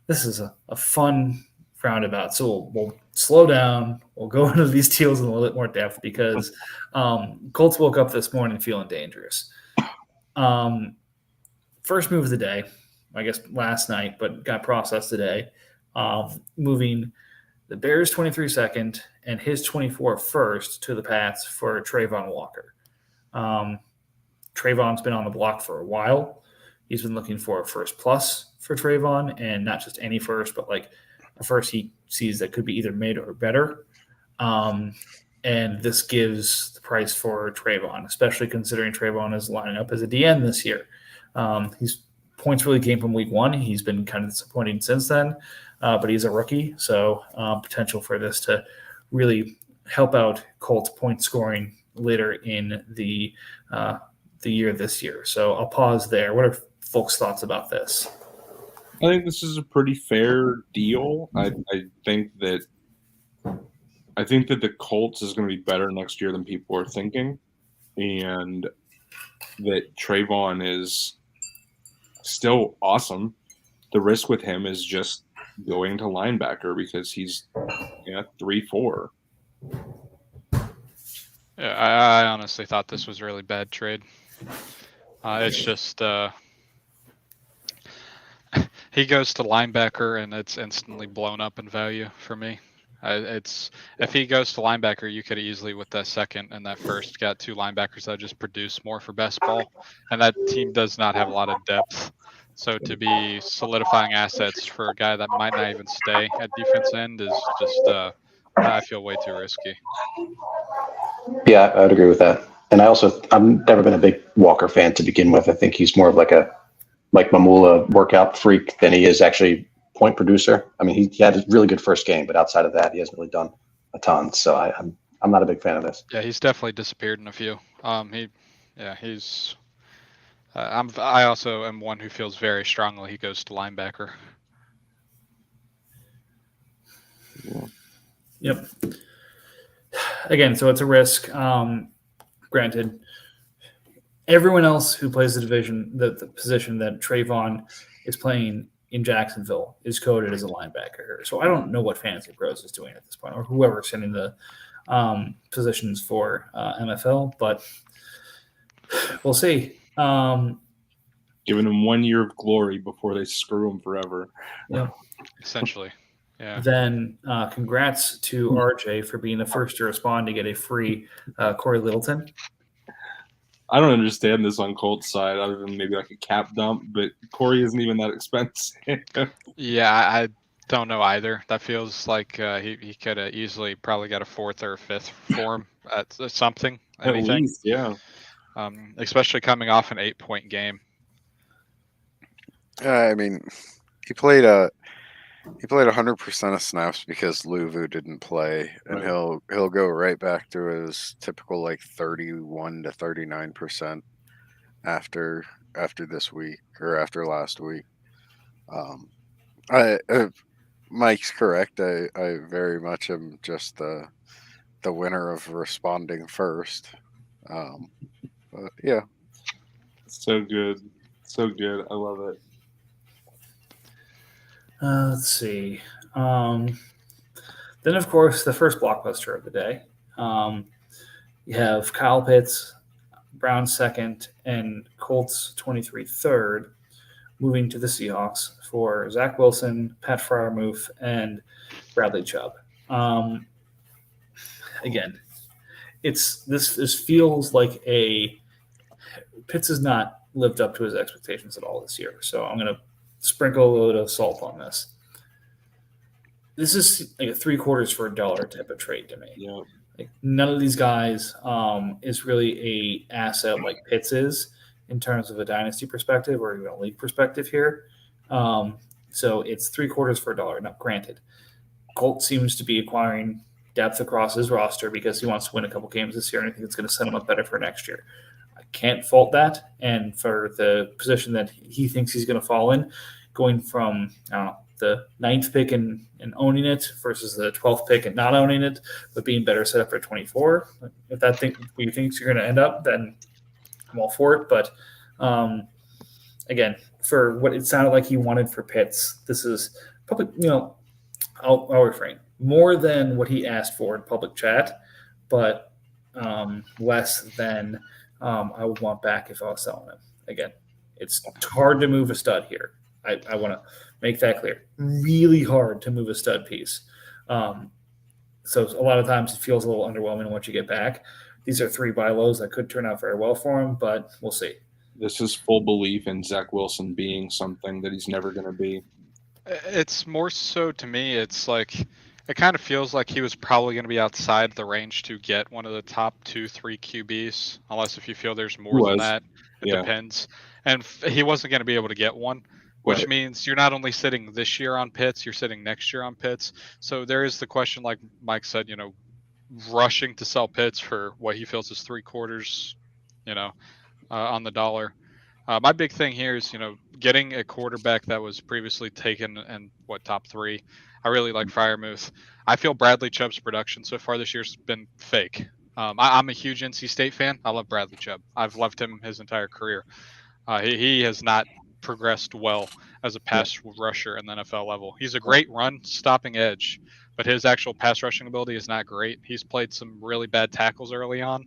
This is a fun roundabout. So we'll slow down. We'll go into these deals in a little bit more depth because Colts woke up this morning feeling dangerous. First move of the day, I guess last night, but got processed today, moving the Bears 23 second and his 24 first to the Pats for Trayvon Walker. Trayvon's been on the block for a while. He's been looking for a first plus for Trayvon, and not just any first, but like a first he sees that could be either mid or better. And this gives the price for Trayvon, especially considering Trayvon is lining up as a DN this year. He's points really came from week one. He's been kind of disappointing since then, but he's a rookie, so potential for this to really help out Colts point scoring later in the year this year. So I'll pause there. What are folks' thoughts about this? I think this is a pretty fair deal. I think that the Colts is going to be better next year than people are thinking, and that Trayvon is still awesome. The risk with him is just going to linebacker because he's 3-4. Yeah, I honestly thought this was a really bad trade. It's just he goes to linebacker and it's instantly blown up in value for me. It's if he goes to linebacker, you could easily with that second and that first got two linebackers that just produce more for best ball, and that team does not have a lot of depth. So to be solidifying assets for a guy that might not even stay at defense end is just I feel way too risky. Yeah, I'd agree with that. And I've never been a big Walker fan to begin with. I think he's more of like a Mike Mamula workout freak than he is actually point producer. I mean, he had a really good first game, but outside of that, he hasn't really done a ton. So I'm not a big fan of this. Yeah, he's definitely disappeared in a few. He's. I also am one who feels very strongly he goes to linebacker. Yep. Again, so it's a risk. Granted, everyone else who plays the position that Trayvon is playing in Jacksonville is coded as a linebacker. So I don't know what Fantasy Pros is doing at this point, or whoever's sending the positions for MFL, but we'll see. Giving him 1 year of glory before they screw him forever. Yeah. Essentially. Yeah. Then congrats to RJ for being the first to respond to get a free Corey Littleton. I don't understand this on Colts side other than maybe like a cap dump, but Corey isn't even that expensive. Yeah, I don't know either. That feels like he could have easily probably got a fourth or a fifth for him at something. At Anything. least, yeah. Especially coming off an 8-point game. I mean, he played 100% of snaps because Luvu didn't play, and Right. he'll go right back to his typical like 31 to 39% after this week or after last week. Mike's correct. I very much am just the winner of responding first. But yeah, So good. So good. I love it. Let's see. Then, of course, the first blockbuster of the day. You have Kyle Pitts, Browns second, and Colts 23 third, moving to the Seahawks for Zach Wilson, Pat Freiermuth, and Bradley Chubb. Again, this feels like Pitts has not lived up to his expectations at all this year. So I'm going to sprinkle a little bit of salt on this. This is like a $0.75 for $1 type of trade to me. Yeah. Like none of these guys is really a asset like Pitts is in terms of a dynasty perspective or even a league perspective here. So it's $0.75 for $1. Now, granted, Colt seems to be acquiring depth across his roster because he wants to win a couple games this year, and I think it's going to set him up better for next year. I can't fault that. And for the position that he thinks he's going to fall in, going from the 9th pick and owning it versus the 12th pick and not owning it, but being better set up for 24. If that thing where you think you're going to end up, then I'm all for it. But again, for what it sounded like he wanted for Pitts, this is probably, I'll refrain. More than what he asked for in public chat, but less than I would want back if I was selling him. Again, it's hard to move a stud here. I want to make that clear. Really hard to move a stud piece. So a lot of times it feels a little underwhelming what you get back. These are 3 buy lows that could turn out very well for him, but we'll see. This is full belief in Zach Wilson being something that he's never going to be. It's more so to me, it's like it kind of feels like he was probably going to be outside the range to get one of the top 2-3 QBs, unless if you feel there's more than that. It depends. And he wasn't going to be able to get one, which means you're not only sitting this year on Pitts, you're sitting next year on Pitts. So there is the question, like Mike said, rushing to sell Pitts for what he feels is 3/4, on the dollar. My big thing here is, getting a quarterback that was previously taken in top 3. I really like Freiermuth. I feel Bradley Chubb's production so far this year's been fake. I'm a huge NC State fan. I love Bradley Chubb. I've loved him his entire career. He has not progressed well as a pass rusher in the NFL level. He's a great run stopping edge, but his actual pass rushing ability is not great. He's played some really bad tackles early on,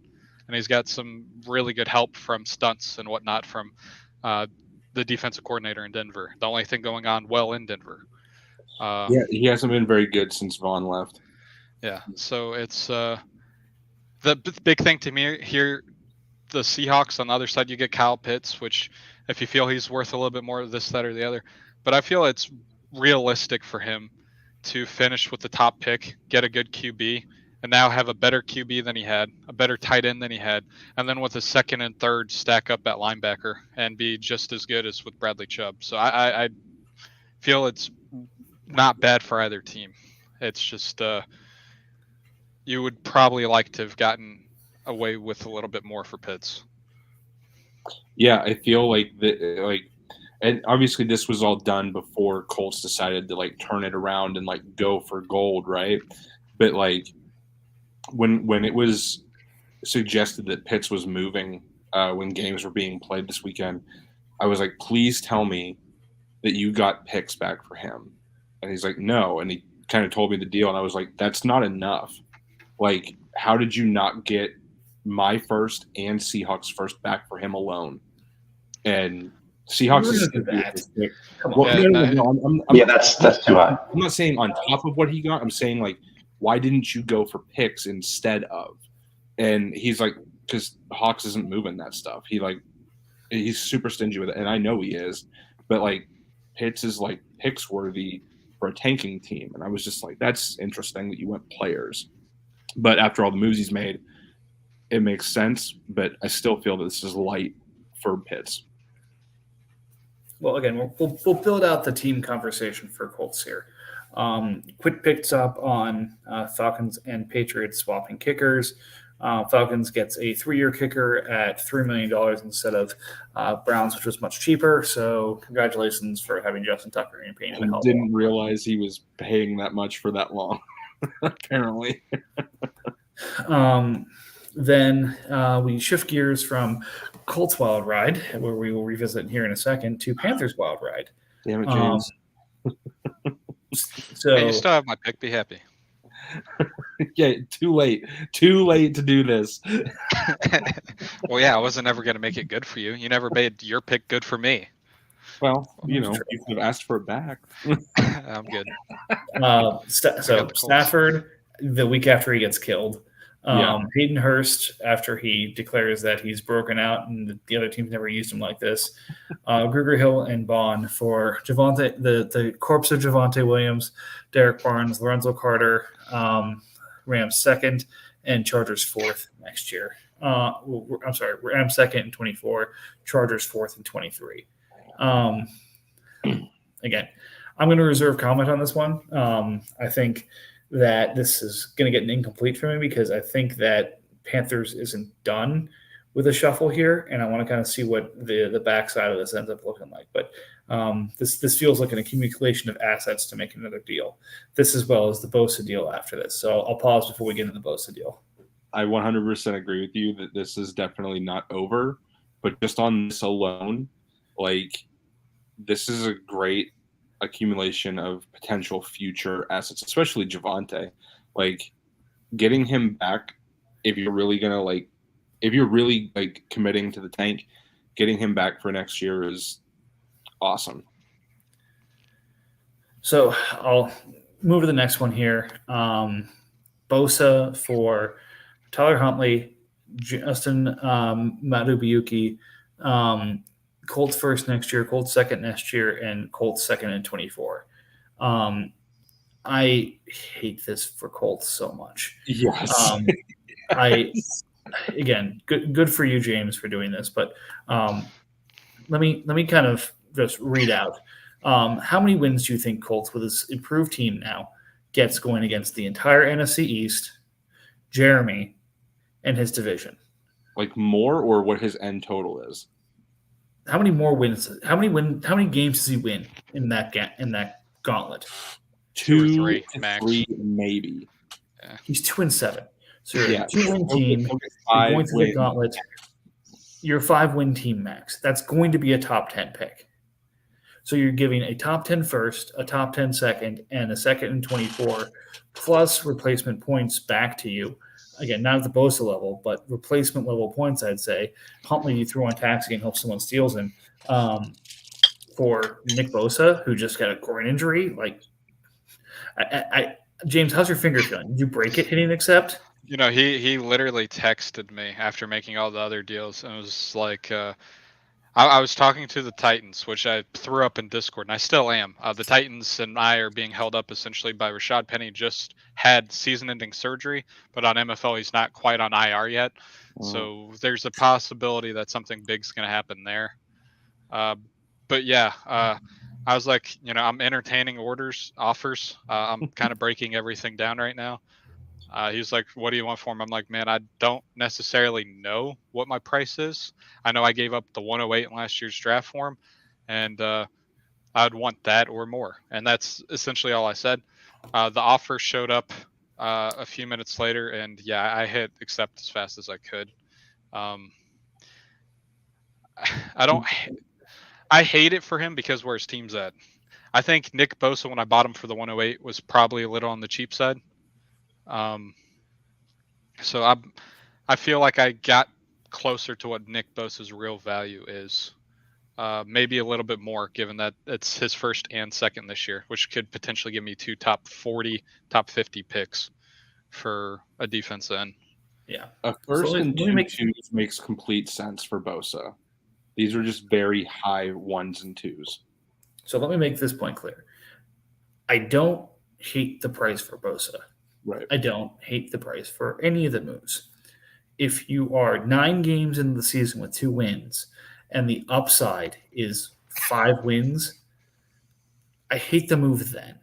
and he's got some really good help from stunts and whatnot from the defensive coordinator in Denver. The only thing going on well in Denver. He hasn't been very good since Vaughn left. Yeah, so it's the big thing to me here. The Seahawks on the other side, you get Kyle Pitts, which if you feel he's worth a little bit more of this, that, or the other, but I feel it's realistic for him to finish with the top pick, get a good QB, and now have a better QB than he had, a better tight end than he had, and then with a second and third stack up at linebacker and be just as good as with Bradley Chubb. So I feel it's not bad for either team. It's just you would probably like to have gotten away with a little bit more for Pitts. Yeah, I feel and obviously this was all done before Colts decided to turn it around and go for gold, right? But when it was suggested that Pitts was moving when games were being played this weekend, I was like, please tell me that you got picks back for him. And he's like, no. And he kind of told me the deal, and I was like, that's not enough. How did you not get my first and Seahawks first back for him alone? And Seahawks is that. That's too high. I'm not saying on top of what he got. I'm saying why didn't you go for picks instead of? And he's like, because Hawks isn't moving that stuff. He's super stingy with it, and I know he is. But Pitts is picks worthy for a tanking team, and I was just like, that's interesting that you went players. But after all the moves he's made, it makes sense. But I still feel that this is light for Pitts. Well, again, we'll build out the team conversation for Colts here. Quick picks up on Falcons and Patriots swapping kickers. Falcons gets a 3-year kicker at $3 million instead of Browns, which was much cheaper. So congratulations for having Justin Tucker and paying him. I didn't realize he was paying that much for that long, apparently. Then we shift gears from Colts Wild Ride, where we will revisit here in a second, to Panthers Wild Ride. Damn it, James. Hey, you still have my pick. Be happy. Yeah, too late to do this. Well, yeah, I wasn't ever going to make it good for you. You never made your pick good for me. Well, you could have asked for it back. I'm good. So Stafford, the week after he gets killed. Hayden Hurst, after he declares that he's broken out and the other team's never used him like this. Gruger Hill and Bond for Javonte, the corpse of Javonte Williams, Derek Barnes, Lorenzo Carter, Rams second, and Chargers fourth next year. I'm sorry, Rams second in 24, Chargers fourth in 23. Again, I'm going to reserve comment on this one. I think that this is going to get an incomplete for me because I think that Panthers isn't done with a shuffle here, and I want to kind of see what the backside of this ends up looking like. But this feels like an accumulation of assets to make another deal. This as well as the Bosa deal after this. So I'll pause before we get into the Bosa deal. I 100% agree with you that this is definitely not over, but just on this alone, this is a great accumulation of potential future assets, especially Javonte. Getting him back, if you're really committing to the tank, getting him back for next year is awesome. So I'll move to the next one here. Bosa for Tyler Huntley, Justin Madubuike, Colts first next year, Colts second next year, and Colts second in 24. I hate this for Colts so much. Yes. Again, good for you, James, for doing this. But let me kind of just read out how many wins do you think Colts with his improved team now gets going against the entire NFC East, Jeremy, and his division? Like more, or what his end total is? How many more wins? How many games does he win in that gauntlet? 2 or 3 2 to max. 3, maybe. He's 2-7. So you're Yeah. a 2-win team. You're going through the gauntlet. You're a 5-win team max. That's going to be a top 10 pick. So you're giving a top 10 first, a top 10 second, and a second in 24, plus replacement points back to you. Again, not at the Bosa level, but replacement level points, I'd say. Huntley, you throw on taxi and hope someone steals him. For Nick Bosa, who just got a groin injury, like, James, how's your finger feeling? Did you break it hitting accept? You know, he literally texted me after making all the other deals, and it was like, I was talking to the Titans, which I threw up in Discord, and I still am. The Titans and I are being held up essentially by Rashad Penny. Just had season-ending surgery, but on MFL he's not quite on IR yet. So there's a possibility that something big's going to happen there. But yeah, I was like, you know, I'm entertaining offers. I'm kind of breaking everything down right now. He was like, what do you want for him? I'm like, man, I don't necessarily know what my price is. I know I gave up the 108 in last year's draft for him, and I'd want that or more. And that's essentially all I said. The offer showed up a few minutes later, and yeah, I hit accept as fast as I could. I hate it for him because where his team's at. I think Nick Bosa, when I bought him for the 108, was probably a little on the cheap side. So I feel like I got closer to what Nick Bosa's real value is. Maybe a little bit more, given that it's his first and second this year, which could potentially give me 2 top 40, top 50 picks for a defense end. Yeah. A first and 2 twos makes complete sense for Bosa. These are just very high 1s and 2s. So let me make this point clear. I don't hate the price for Bosa. Right. I don't hate the price for any of the moves. If you are 9 games into the season with 2 wins and the upside is 5 wins, I hate the move then.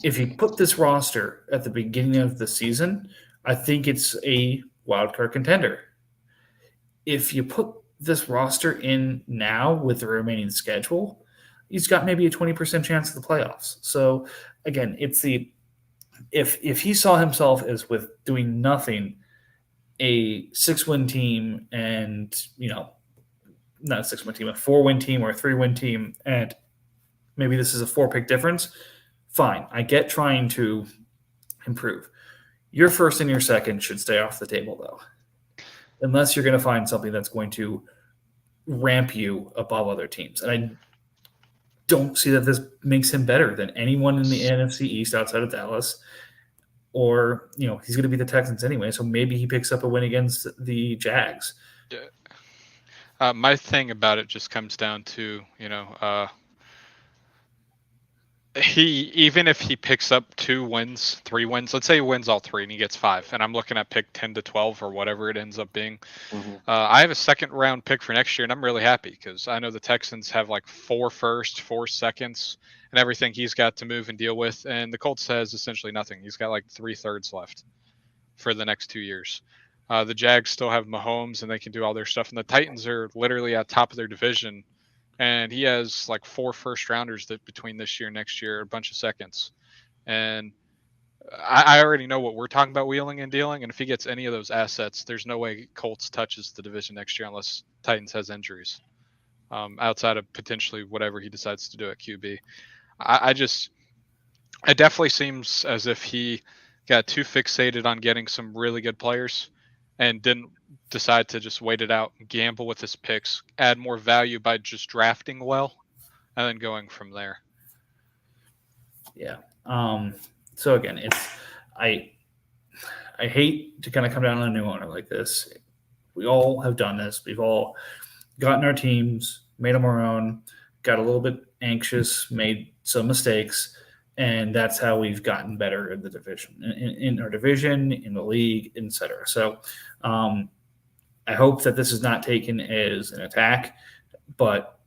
If you put this roster at the beginning of the season, I think it's a wildcard contender. If you put this roster in now with the remaining schedule, he's got maybe a 20% chance of the playoffs. So again, it's if he saw himself as with doing nothing, a 6-win team and, you know, not a 6-win team, a 4-win team or a 3-win team, and maybe this is a 4-pick difference, fine. I get trying to improve. Your first and your second should stay off the table, though, unless you're going to find something that's going to ramp you above other teams. And I don't see that this makes him better than anyone in the NFC East outside of Dallas. Or, you know, he's going to be the Texans anyway, so maybe he picks up a win against the Jags. My thing about it just comes down to, you know, even if he picks up 2 wins, 3 wins, let's say he wins all 3 and he gets 5, and I'm looking at pick 10 to 12 or whatever it ends up being. I have a 2nd round pick for next year, and I'm really happy because I know the Texans have like 4 first, 4 seconds, and everything he's got to move and deal with, and the Colts has essentially nothing. He's got like 3/3 left for the next 2 years. The Jags still have Mahomes, and they can do all their stuff, and the Titans are literally at top of their division. And he has like 4 first-rounders that between this year and next year, a bunch of seconds. And I already know what we're talking about wheeling and dealing. And if he gets any of those assets, there's no way Colts touches the division next year unless Titans has injuries. Outside of potentially whatever he decides to do at QB. It definitely seems as if he got too fixated on getting some really good players and didn't decide to just wait it out, gamble with his picks, add more value by just drafting well, and then going from there. Yeah. So again, I hate to kind of come down on a new owner like this. We all have done this. We've all gotten our teams, made them our own, got a little bit anxious, made some mistakes, and that's how we've gotten better in the division, in our division, in the league, etc. So I hope that this is not taken as an attack, but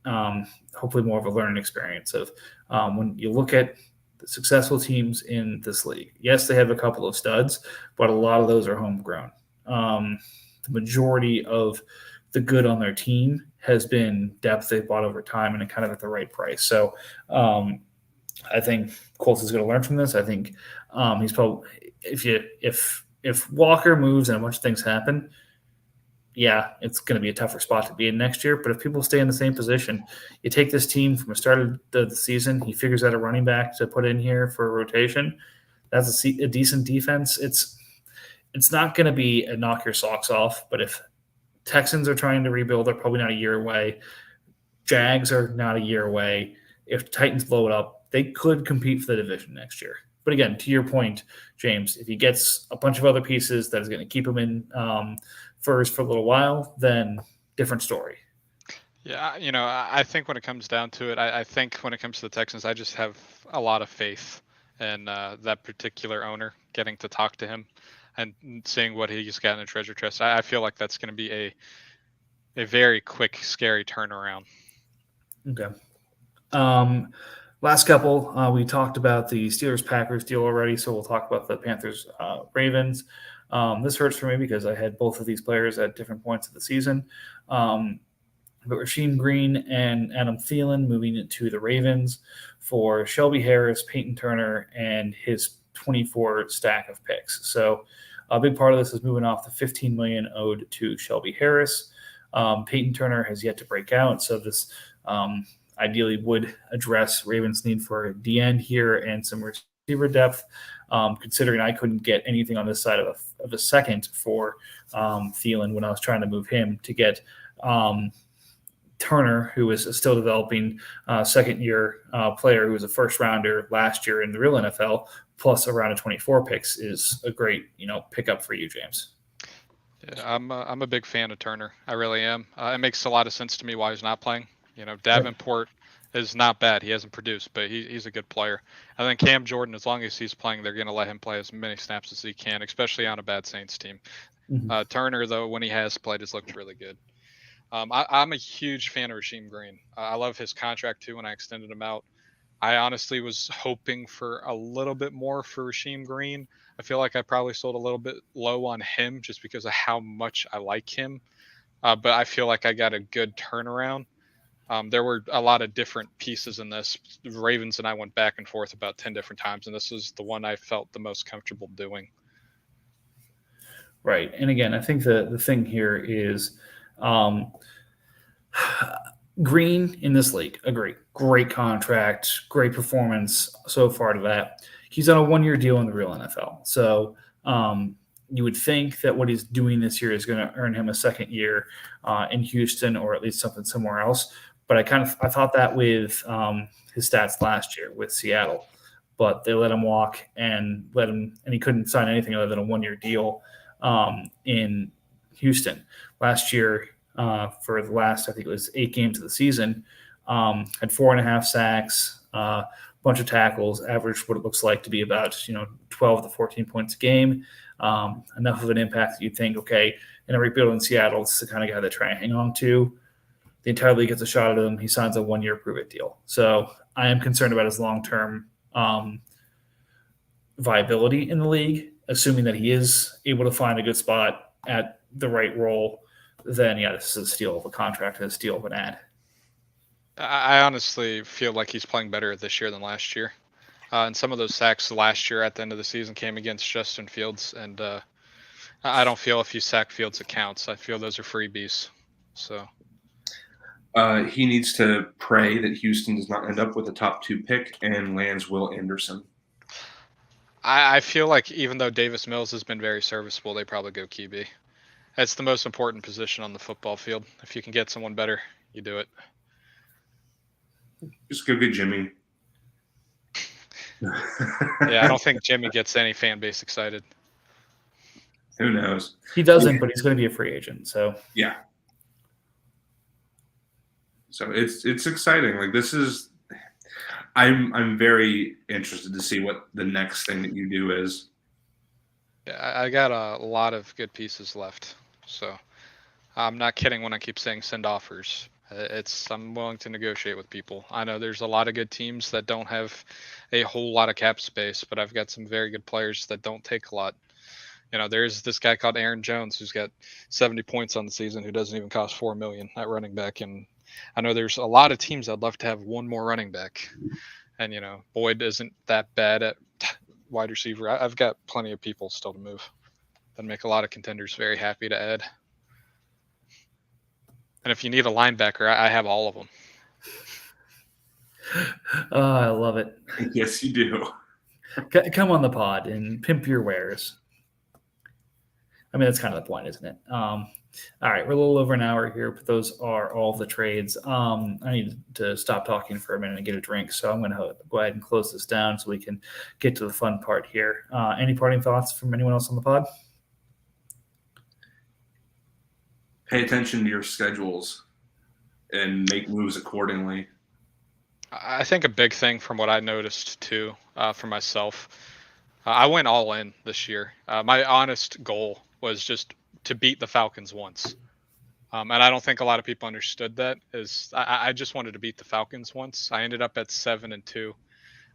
hopefully more of a learning experience of when you look at the successful teams in this league. Yes, they have a couple of studs, but a lot of those are homegrown. The majority of the good on their team has been depth they bought over time and kind of at the right price. So I think Colts is going to learn from this. I think he's probably if Walker moves and a bunch of things happen, yeah, it's going to be a tougher spot to be in next year. But if people stay in the same position, you take this team from the start of the season, he figures out a running back to put in here for a rotation. That's a decent defense. It's not going to be a knock your socks off, but if Texans are trying to rebuild, they're probably not a year away. Jags are not a year away. If Titans blow it up, they could compete for the division next year. But again, to your point, James, if he gets a bunch of other pieces that is going to keep him in first for a little while, then different story. Yeah, I think when it comes down to it, I think when it comes to the Texans, I just have a lot of faith in that particular owner, getting to talk to him and seeing what he's got in a treasure chest. I feel like that's going to be a very quick, scary turnaround. Okay. Last couple, we talked about the Steelers-Packers deal already, so we'll talk about the Panthers-Ravens. This hurts for me because I had both of these players at different points of the season. But Rasheem Green and Adam Thielen moving into the Ravens for Shelby Harris, Peyton Turner, and his 24 stack of picks. So a big part of this is moving off the $15 million owed to Shelby Harris. Peyton Turner has yet to break out, so this ideally would address Ravens' need for a D-end here and some receiver depth, considering I couldn't get anything on this side of a second for Thielen when I was trying to move him to get Turner, who is still developing second-year player who was a first-rounder last year in the real NFL, plus a round of 24 picks is a great pickup for you, James. Yeah, I'm a big fan of Turner. I really am. It makes a lot of sense to me why he's not playing. Davenport is not bad. He hasn't produced, but he's a good player. And then Cam Jordan, as long as he's playing, they're going to let him play as many snaps as he can, especially on a bad Saints team. Mm-hmm. Turner, though, when he has played, has looked really good. I'm a huge fan of Rasheem Green. I love his contract, too, when I extended him out. I honestly was hoping for a little bit more for Rasheem Green. I feel like I probably sold a little bit low on him just because of how much I like him. But I feel like I got a good turnaround. There were a lot of different pieces in this. The Ravens and I went back and forth about 10 different times, and this was the one I felt the most comfortable doing. Right. And again, I think the thing here is Green in this league, agree. Great contract, great performance so far to that. He's on a one-year deal in the real NFL. So you would think that what he's doing this year is going to earn him a second year in Houston or at least something somewhere else. But I thought that with his stats last year with Seattle. But they let him walk and he couldn't sign anything other than a one-year deal in Houston. Last year, for the last, I think it was 8 games of the season, had 4.5 sacks, bunch of tackles, averaged what it looks like to be about 12 to 14 points a game. Enough of an impact that you'd think, okay, in a rebuild in Seattle, this is the kind of guy they try and hang on to. The entire league gets a shot at him. He signs a one-year prove-it deal. So I am concerned about his long-term viability in the league, assuming that he is able to find a good spot at the right role. Then, yeah, this is a steal of a contract and a steal of an ad. I honestly feel like he's playing better this year than last year. And some of those sacks last year at the end of the season came against Justin Fields. And I don't feel if you sack Fields, it counts. I feel those are freebies. So he needs to pray that Houston does not end up with a top 2 pick and lands Will Anderson. I feel like even though Davis Mills has been very serviceable, they probably go QB. That's the most important position on the football field. If you can get someone better, you do it. Just go get Jimmy. Yeah, I don't think Jimmy gets any fan base excited. Who knows? He doesn't, but he's going to be a free agent. So Yeah. So it's exciting. Like this is, I'm very interested to see what the next thing that you do is. Yeah, I got a lot of good pieces left, so I'm not kidding when I keep saying send offers. I'm willing to negotiate with people. I know there's a lot of good teams that don't have a whole lot of cap space, but I've got some very good players that don't take a lot. There's this guy called Aaron Jones who's got 70 points on the season who doesn't even cost $4 million at running back, and I know there's a lot of teams that'd love to have one more running back, and Boyd isn't that bad at wide receiver. I've got plenty of people still to move. That'd make a lot of contenders very happy to add. And if you need a linebacker, I have all of them. Oh, I love it. Yes, you do. Come on the pod and pimp your wares. I mean, that's kind of the point, isn't it? All right, we're a little over an hour here, but those are all the trades. I need to stop talking for a minute and get a drink, so I'm going to go ahead and close this down so we can get to the fun part here. Any parting thoughts from anyone else on the pod? Pay attention to your schedules and make moves accordingly. I think a big thing from what I noticed too, for myself, I went all in this year. My honest goal was just to beat the Falcons once. And I don't think a lot of people understood that. I just wanted to beat the Falcons once. I ended up at 7-2.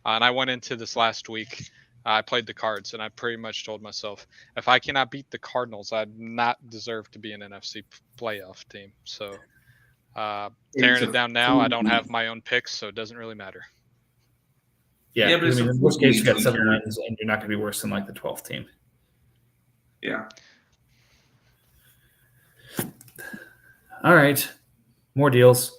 And I went into this last week. I played the Cards, and I pretty much told myself, if I cannot beat the Cardinals, I'd not deserve to be an NFC playoff team. So tearing it down now, I don't have my own picks, so it doesn't really matter. Yeah, but in most cases, you got 7 wins, and you're not going to be worse than like the 12th team. Yeah. All right, more deals.